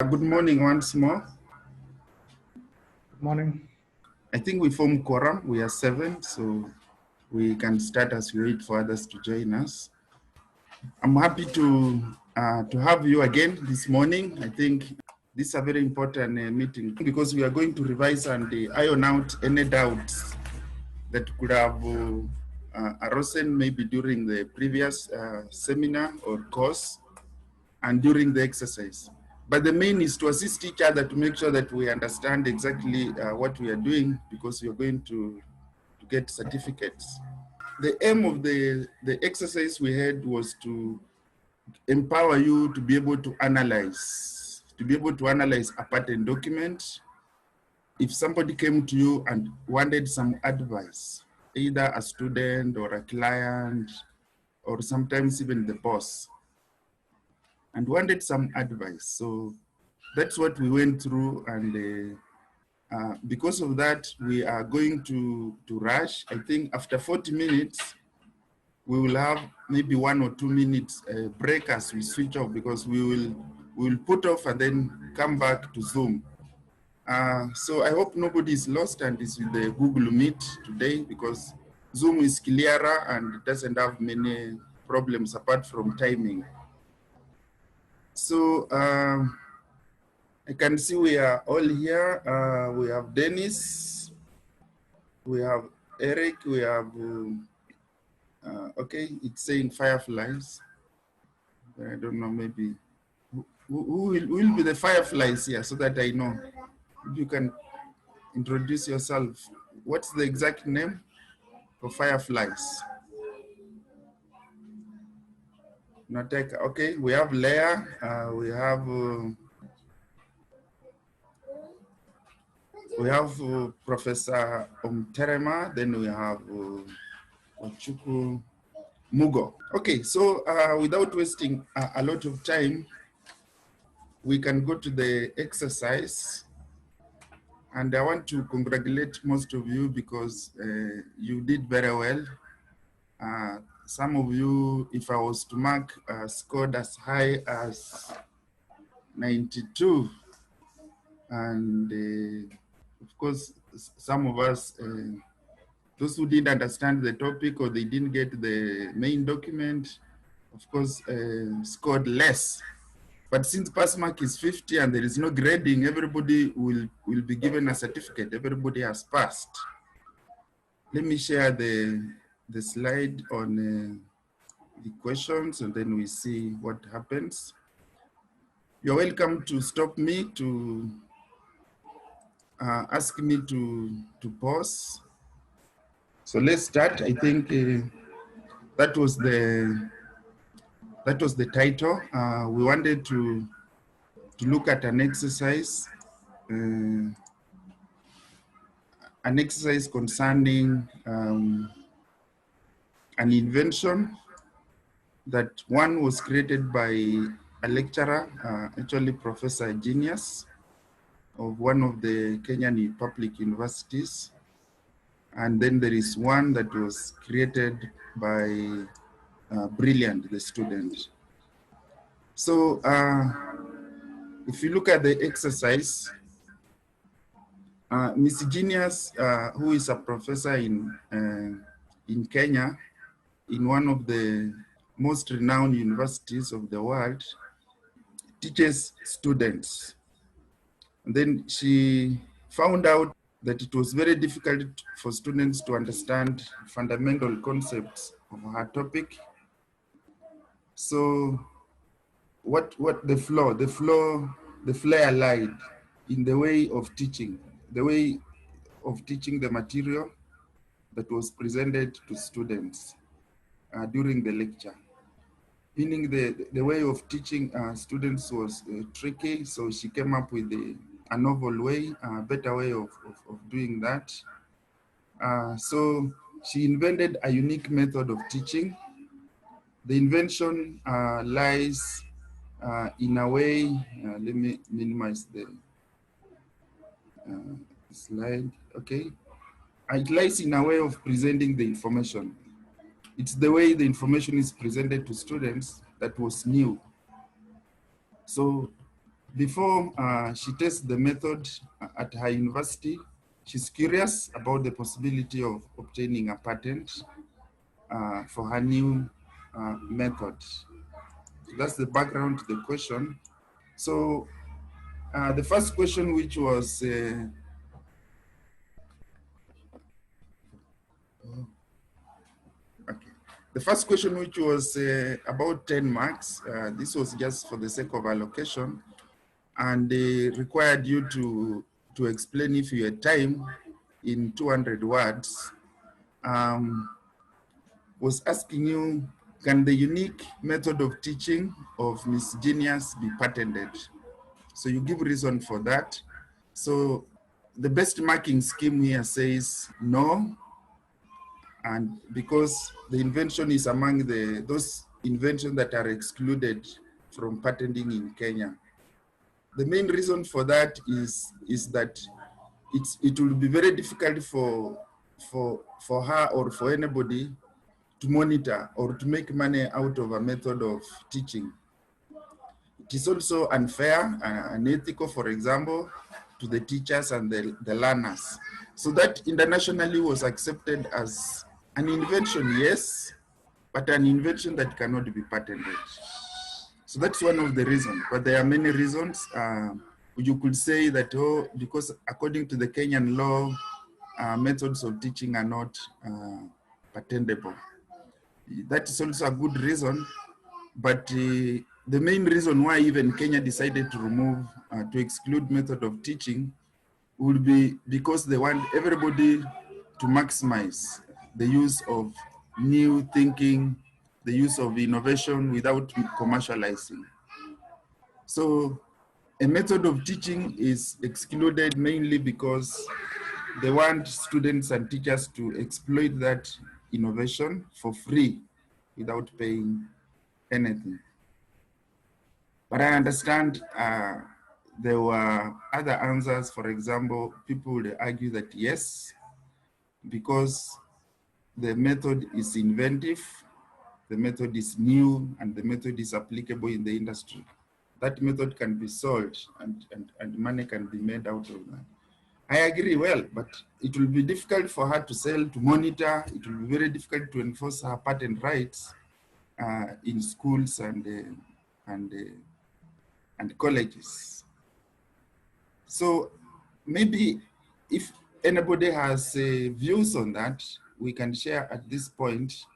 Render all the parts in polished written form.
Good morning once more. Good morning. I think we form quorum. We are 7, so we can start as we wait for others to join us. I'm happy to have you again this morning. I think this is a very important meeting because we are going to revise and iron out any doubts that could have arisen maybe during the previous seminar or course and during the exercise. But the main is to assist each other to make sure that we understand exactly what we are doing, because we are going to get certificates. The aim of the exercise we had was to empower you to be able to analyze a pattern document. If somebody came to you and wanted some advice, either a student or a client, or sometimes even the boss, and wanted some advice. So that's what we went through, and because of that, we are going to rush. I think after 40 minutes, we will have maybe 1 or 2 minutes break as we switch off, because we will put off and then come back to Zoom. So I hope nobody is lost and is with the Google Meet today, because Zoom is clearer and it doesn't have many problems apart from timing. So I can see we are all here. We have Dennis, we have Eric, we have, okay, it's saying fireflies. I don't know, maybe, who will be the fireflies here, so that I know. If you can introduce yourself. What's the exact name for fireflies? Nateka. Okay, we have Leah, we have Professor Omterema, then we have Ochuku Mugo. Okay, so without wasting a lot of time, we can go to the exercise. And I want to congratulate most of you, because you did very well. Some of you, if I was to mark, scored as high as 92. And of course, some of us, those who didn't understand the topic or they didn't get the main document, of course, scored less. But since pass mark is 50 and there is no grading, everybody will be given a certificate. Everybody has passed. Let me share the slide on the questions, and then we see what happens. You're welcome to stop me, to ask me to pause. So let's start. I think that was the title. We wanted to look at an exercise concerning an invention that one was created by a lecturer, actually Professor Genius, of one of the Kenyan public universities. And then there is one that was created by Brilliant, the student. So if you look at the exercise, Ms. Genius, who is a professor in Kenya, in one of the most renowned universities of the world, teaches students. And then she found out that it was very difficult for students to understand fundamental concepts of her topic. So what the flair lied in the way of teaching, the material that was presented to students during the lecture. Meaning the way of teaching students was tricky, so she came up with a novel way, a better way of doing that. So she invented a unique method of teaching. The invention lies in a way, let me minimize the slide, okay. It lies in a way of presenting the information. It's the way the information is presented to students that was new. So before she tests the method at her university, she's curious about the possibility of obtaining a patent for her new method. So that's the background to the question. So the first question, which was okay. The first question, which was about 10 marks, this was just for the sake of allocation, and they required you to explain, if you had time, in 200 words, was asking you, can the unique method of teaching of Miss Genius be patented? So you give reason for that. So the best marking scheme here says no, and because the invention is among those inventions that are excluded from patenting in Kenya. The main reason for that is that it will be very difficult for her or for anybody to monitor or to make money out of a method of teaching. It is also unfair and unethical, for example, to the teachers and the learners. So that internationally was accepted as an invention, yes, but an invention that cannot be patented. So that's one of the reasons, but there are many reasons. You could say that, oh, because according to the Kenyan law, methods of teaching are not patentable. That is also a good reason, but the main reason why even Kenya decided to remove, to exclude method of teaching would be because they want everybody to maximize the use of new thinking, the use of innovation without commercializing. So a method of teaching is excluded mainly because they want students and teachers to exploit that innovation for free without paying anything. But I understand there were other answers. For example, people would argue that yes, because the method is inventive, the method is new, and the method is applicable in the industry. That method can be sold and money can be made out of that. I agree well, but it will be difficult for her to sell, to monitor. It will be very difficult to enforce her patent rights in schools and colleges. So maybe if anybody has views on that, we can share at this point.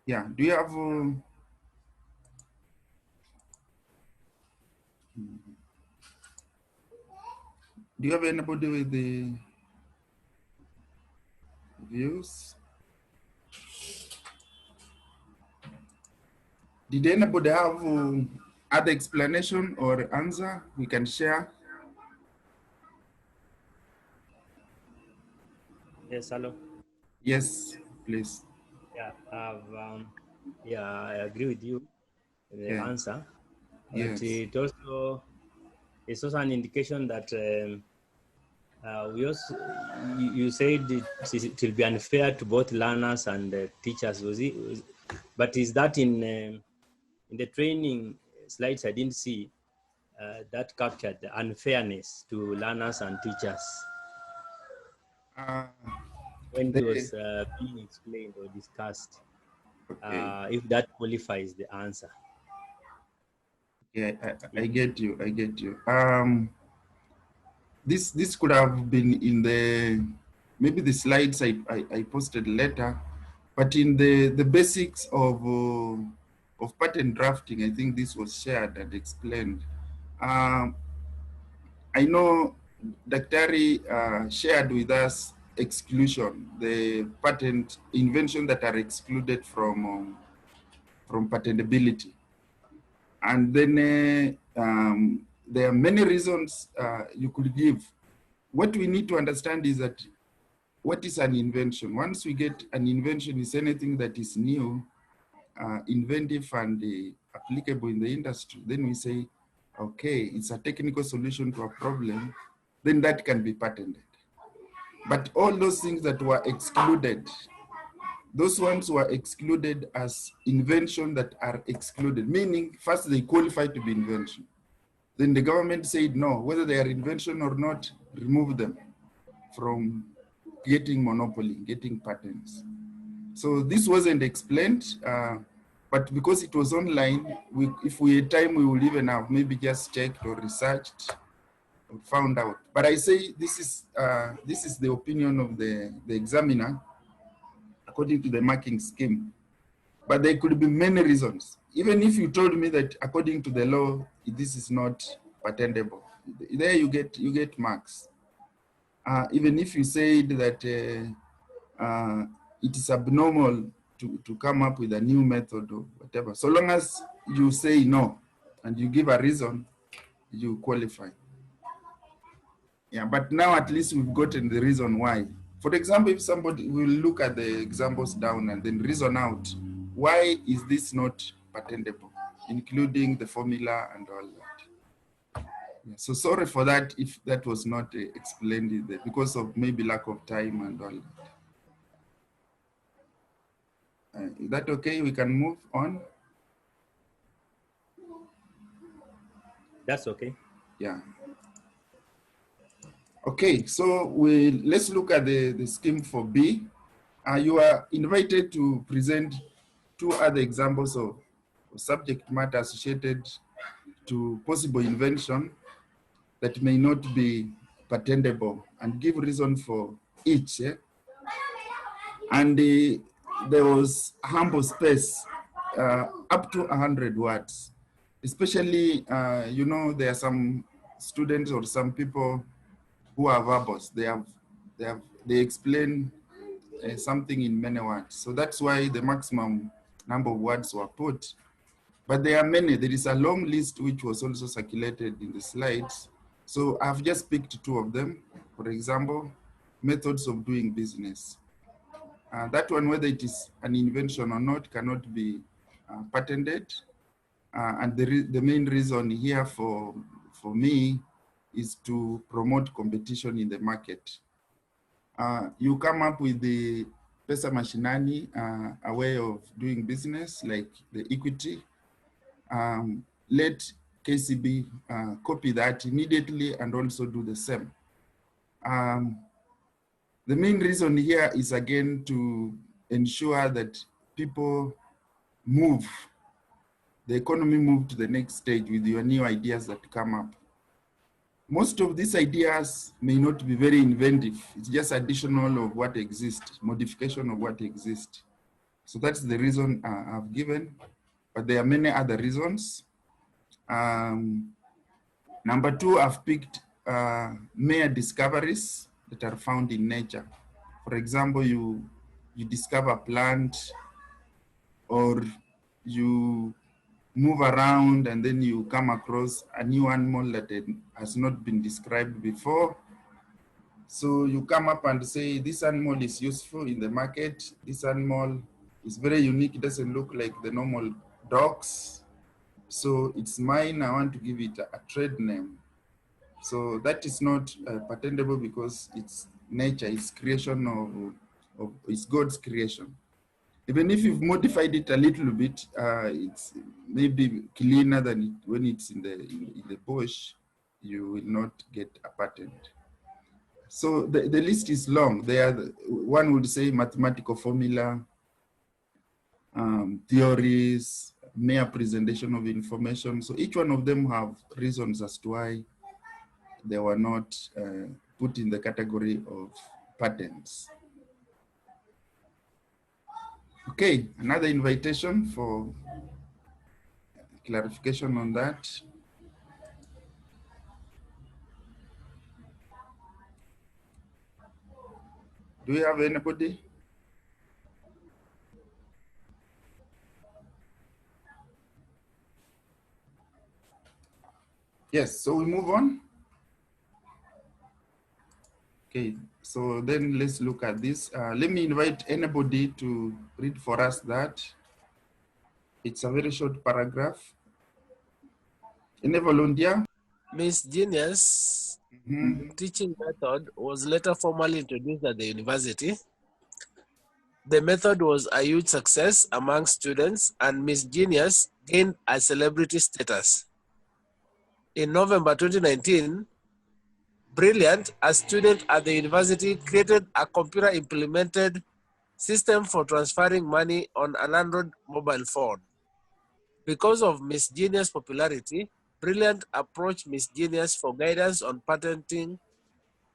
Yeah, do you have anybody with the views? Did anybody have other explanation or answer we can share? Yes, hello. Yes, please. Yeah, I agree with you with the Yeah. answer, but Yes. it's also an indication that you said it will be unfair to both learners and teachers. But is that in the training slides? I didn't see that captured the unfairness to learners and teachers when it was being explained or discussed. Okay. If that qualifies the answer. Yeah, I get you. I get you. This could have been in maybe the slides I posted later, but in the basics of patent drafting, I think this was shared and explained. I know Daktari shared with us exclusion, the patent invention that are excluded from patentability. And then there are many reasons you could give. What we need to understand is that what is an invention? Once we get an invention is anything that is new, inventive and applicable in the industry, then we say, okay, it's a technical solution to a problem then that can be patented. But all those things that were excluded, those ones were excluded as invention that are excluded, meaning first they qualify to be invention. Then the government said no, whether they are invention or not, remove them from getting monopoly, getting patents. So this wasn't explained, but because it was online, if we had time, we would even have maybe just checked or researched or found out. But I say this is the opinion of the examiner according to the marking scheme. But there could be many reasons. Even if you told me that according to the law, this is not patentable, there you get marks. Even if you said that it is abnormal to come up with a new method or whatever, so long as you say no and you give a reason, you qualify. Yeah, but now at least we've gotten the reason why. For example, if somebody will look at the examples down and then reason out, why is this not patentable, including the formula and all that. Yeah, so sorry for that if that was not explained because of maybe lack of time and all that. Is that okay? We can move on? That's okay. Yeah. Okay, so let's look at the scheme for B. You are invited to present 2 other examples of subject matter associated to possible invention that may not be patentable and give reason for each. And there was humble space up to 100 words. Especially, you know, there are some students or some people who are verbose. They explain something in many words. So that's why the maximum number of words were put. But there are many. There is a long list which was also circulated in the slides. So I've just picked 2 of them. For example, methods of doing business. That one, whether it is an invention or not, cannot be patented. And the main reason here for me is to promote competition in the market. You come up with the pesa mashinani, a way of doing business like the equity. Let KCB copy that immediately and also do the same. The main reason here is again to ensure that people move, the economy move to the next stage with your new ideas that come up. Most of these ideas may not be very inventive. It's just additional of what exists, modification of what exists. So that's the reason I've given, but there are many other reasons. Number 2, I've picked mere discoveries that are found in nature. For example, you discover a plant, or you move around and then you come across a new animal that has not been described before. So you come up and say, this animal is useful in the market. This animal is very unique. It doesn't look like the normal dogs. So it's mine. I want to give it a trade name. So that is not patentable because it's nature, it's creation it's God's creation. Even if you've modified it a little bit, it's maybe cleaner than when it's in the bush, you will not get a patent. So the list is long. One would say mathematical formula, theories, mere presentation of information. So each one of them have reasons as to why they were not put in the category of patents. Okay, another invitation for clarification on that. Do you have anybody? Yes, so we move on. Okay, so then let's look at this. Let me invite anybody to read for us that. It's a very short paragraph. Any volunteer? Miss Genius, teaching method was later formally introduced at the university. The method was a huge success among students, and Miss Genius gained a celebrity status. In November 2019, Brilliant, a student at the university, created a computer-implemented system for transferring money on an Android mobile phone. Because of Miss Genius' popularity, Brilliant approached Miss Genius for guidance on patenting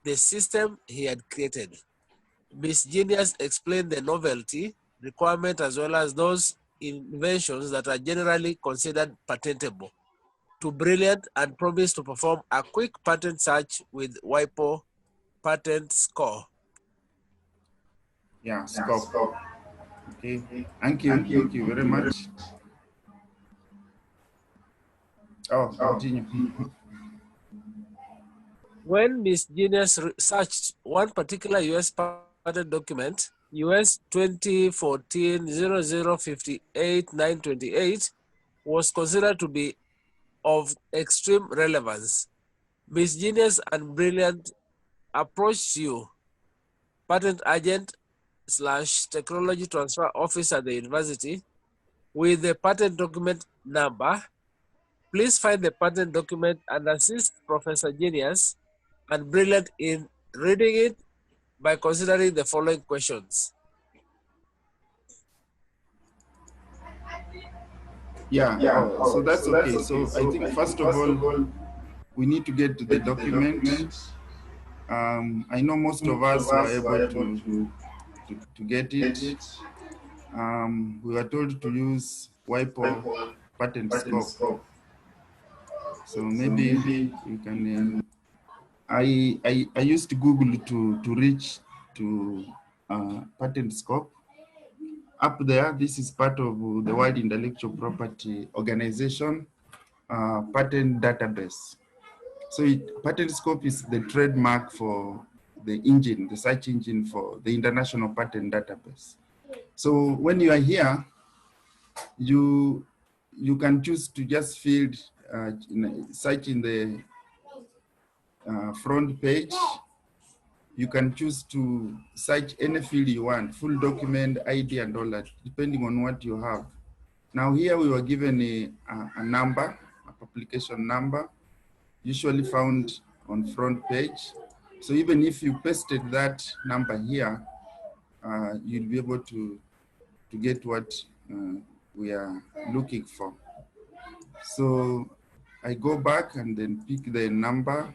the system he had created. Miss Genius explained the novelty requirement as well as those inventions that are generally considered patentable to Brilliant and promised to perform a quick patent search with WIPO patent score. Yeah, scope. Okay, thank you very much. Oh, continue. When Miss Genius searched one particular US patent document, US 2014-0058-928 was considered to be of extreme relevance. Miss Genius and Brilliant approached you, patent agent / technology transfer office at the university, with the patent document number. Please find the patent document and assist Professor Genius and Brilliant in reading it by considering the following questions. Yeah, so that's okay. So I think first of all, we need to get to the document. I know most of us were able to get it. We were told to use WIPO patent scope. So maybe you can. I used to Google to reach to patent scope. Up there, this is part of the World Intellectual Property Organization patent database. So patent scope is the trademark for the engine, the search engine for the international patent database. So when you are here, you can choose to just field search in the front page. You can choose to search any field you want, full document, ID, and all that, depending on what you have. Now here we were given a number, a publication number, usually found on front page. So even if you pasted that number here, you'll be able to get what we are looking for. So I go back and then pick the number,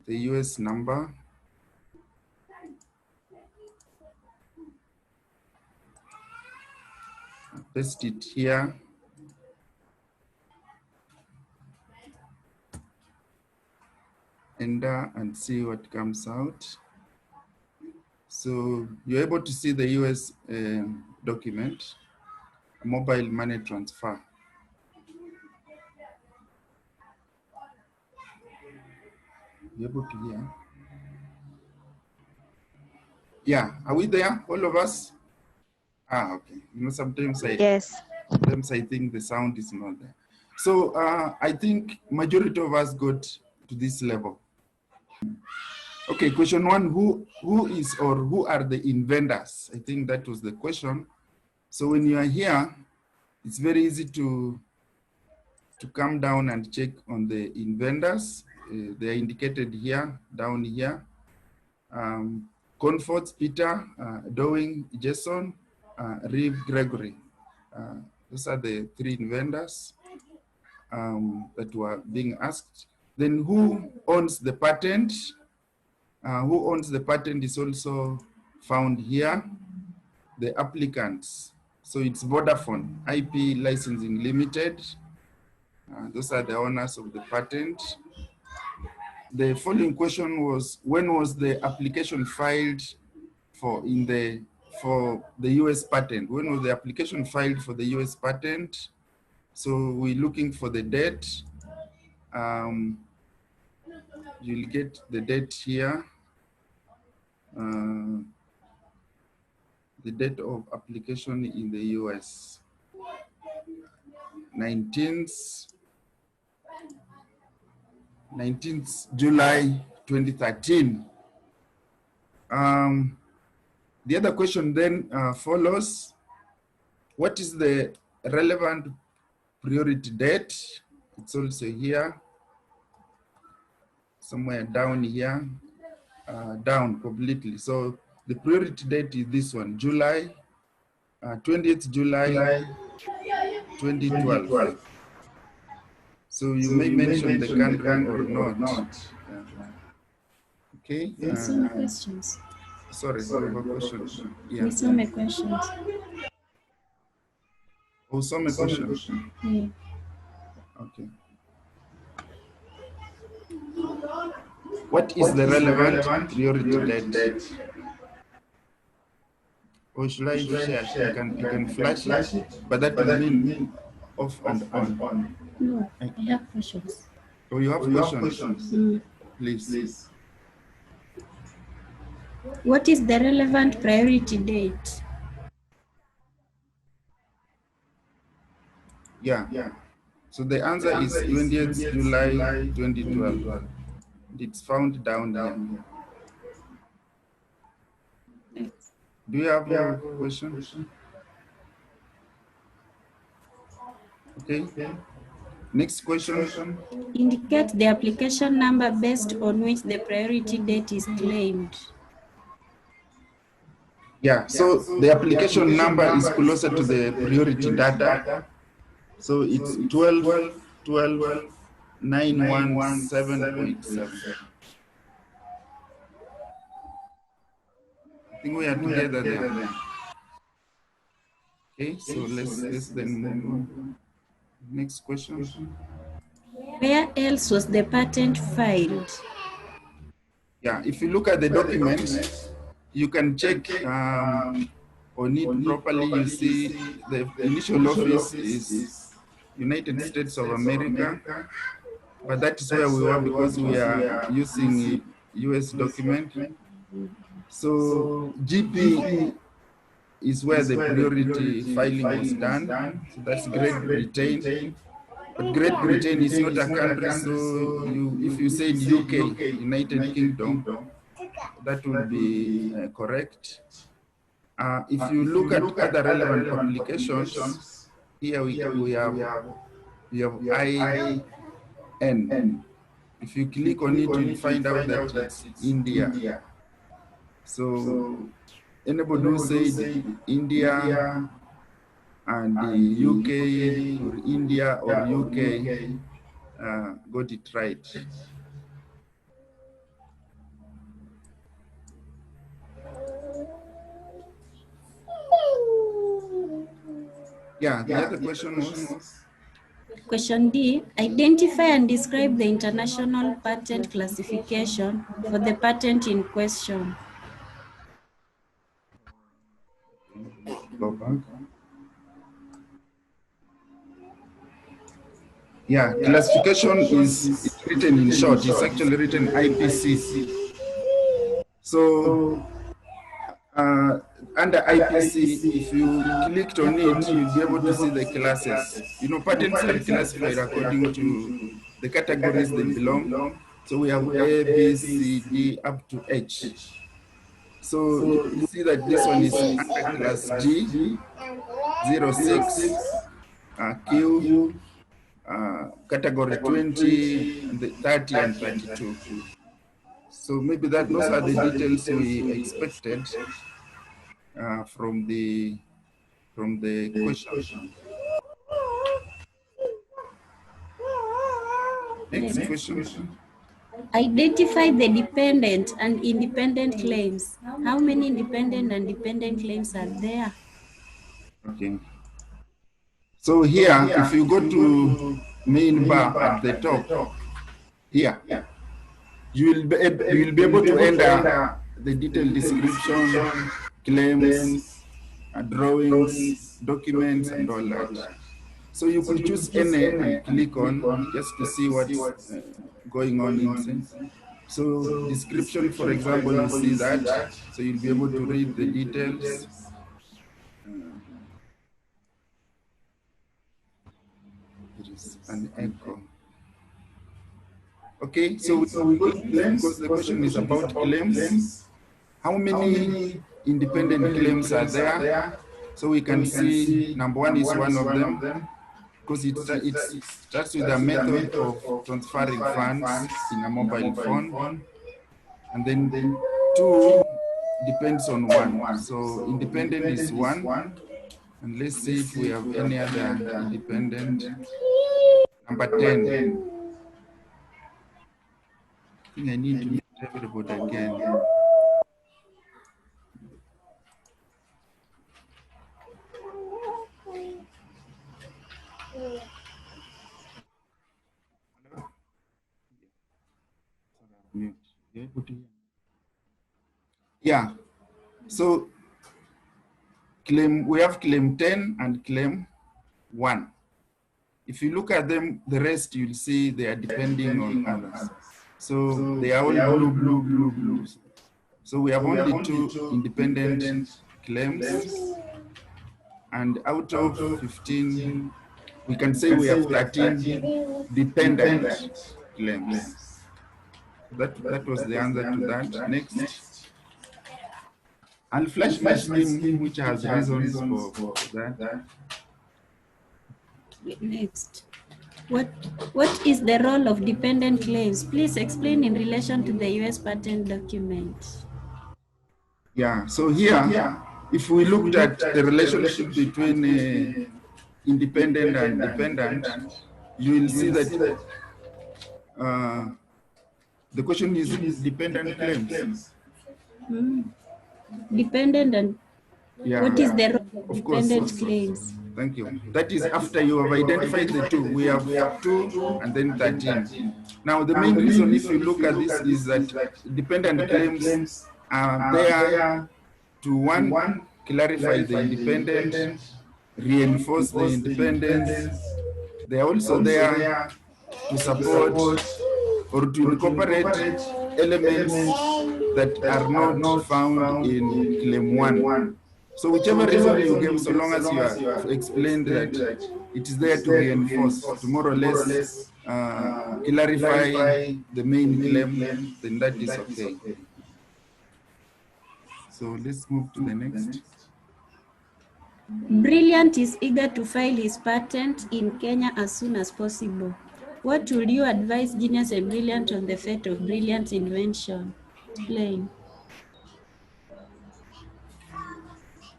the US number. Paste it here. Enter and see what comes out. So you're able to see the US document, mobile money transfer. You're able to hear? Yeah, are we there, all of us? Ah, okay. You know, sometimes I think the sound is not there. So I think majority of us got to this level. Okay, question one, who is or who are the inventors? I think that was the question. So when you are here, it's very easy to come down and check on the inventors. They are indicated here, down here. Comforts, Peter, Dowing, Jason, Reeve, Gregory. Those are the three inventors that were being asked. Then who owns the patent? Who owns the patent is also found here. The applicants. So it's Vodafone, IP Licensing Limited. Those are the owners of the patent. The following question was, when was the application filed for the US patent? When was the application filed for the US patent? So we're looking for the date. You'll get the date here. The date of application in the US. 19th 19th July 2013. The other question then follows. What is the relevant priority date? It's also here, somewhere down here, down completely. So the priority date is this one, July, 20th July 2012. So you may mention the country or not. Okay. Some questions. Sorry, you have a question. Yeah. With some questions. Oh, some question. Yeah. Okay. What is the relevant priority date? Or should I share? You can flash it, but that will mean off and on. No, I have questions. Oh, you have questions? Please. What is the relevant priority date? Yeah. So the answer is 20th July 2012. It's found down here. Do you have a question? Okay. Next question. Indicate the application number based on which the priority date is claimed. Yeah, so the application number is closer to the priority data. So it's 12.917.7. I think we are together there. Okay, so let's then move on. Next question. Where else was the patent filed? Yeah, if you look at the document, you can check on it properly. You see the initial office is United States of America, but that is where we were because we are using a US document. So GP is where the priority filing was done. So that's Great Britain. But Great Britain is not a country, so if you say UK, United Kingdom, that will be correct. If you look at other relevant publications, here we have IN. If you click on it, you'll find out that it's India. So anybody who said India and the UK or India or UK got it right. Yeah, the other question was? Question D, identify and describe the international patent classification for the patent in question. Go back. Yeah, classification is written in short. It's actually written IPC. So under IPC, if you clicked on it, you'll be able to see the classes. You know, patents are classified according to the categories they belong. So we have A, B, C, D, up to H. So you see that this one is under class G, 06, Q, category 20, and the 30 and 32. So maybe those are the details we expected from the question. Next question. Identify the dependent and independent claims. How many independent and dependent claims are there? Okay. So here, if you go to main bar at the top, here, you will be able to enter the detailed description, claims, drawings, documents, and all that. So you could choose any and click on just to see what's going on inside. So description, for example, you see that. So you'll be able to read the details. There is an echo. Okay, so we go to claims because the question is about claims. How many independent claims are there? So we can see number one is one of them because it starts with a method of transferring funds in a mobile phone, and then two depends on one. So independent is one, and let's see if we have any other independent. Number 10. I think I need to meet everybody again. Yeah, so we have claim 10 and claim 1. If you look at them, the rest you'll see they are depending on others. So they are all blue. So we have only 2 independent claims, and out of 15, we can say we have 13 dependent claims. That was the answer to that. Next. I'll flash my scheme which has reasons for that. Next. What is the role of dependent claims? Please explain in relation to the US patent document. Yeah, so here, if we looked at the relationship between independent and dependent, you will see that the question is dependent claims. Dependent and what is the role of Of course. dependent claims? Thank you. That is after you have identified the 2. We have 2 and then 13. Now, the main reason, if you look at this, is that dependent claims are there to, one, clarify the independent, reinforce the independence. They are also there to support or to incorporate elements that are not found in claim 1. So whichever reason you give, so long as you have explained that it is there to reinforce, to more or less clarify the main claim, then that is okay. So let's move to the next. Brilliant is eager to file his patent in Kenya as soon as possible. What would you advise Genius and Brilliant on the fate of Brilliant's invention? Explain.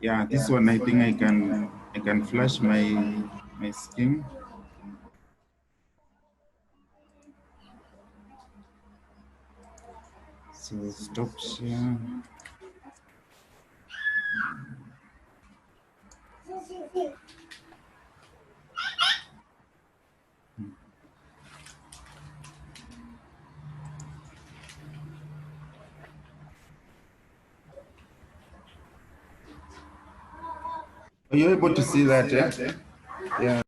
Yeah, this one I think I can flash my scheme. So stop share. Are you able to see that? Yeah.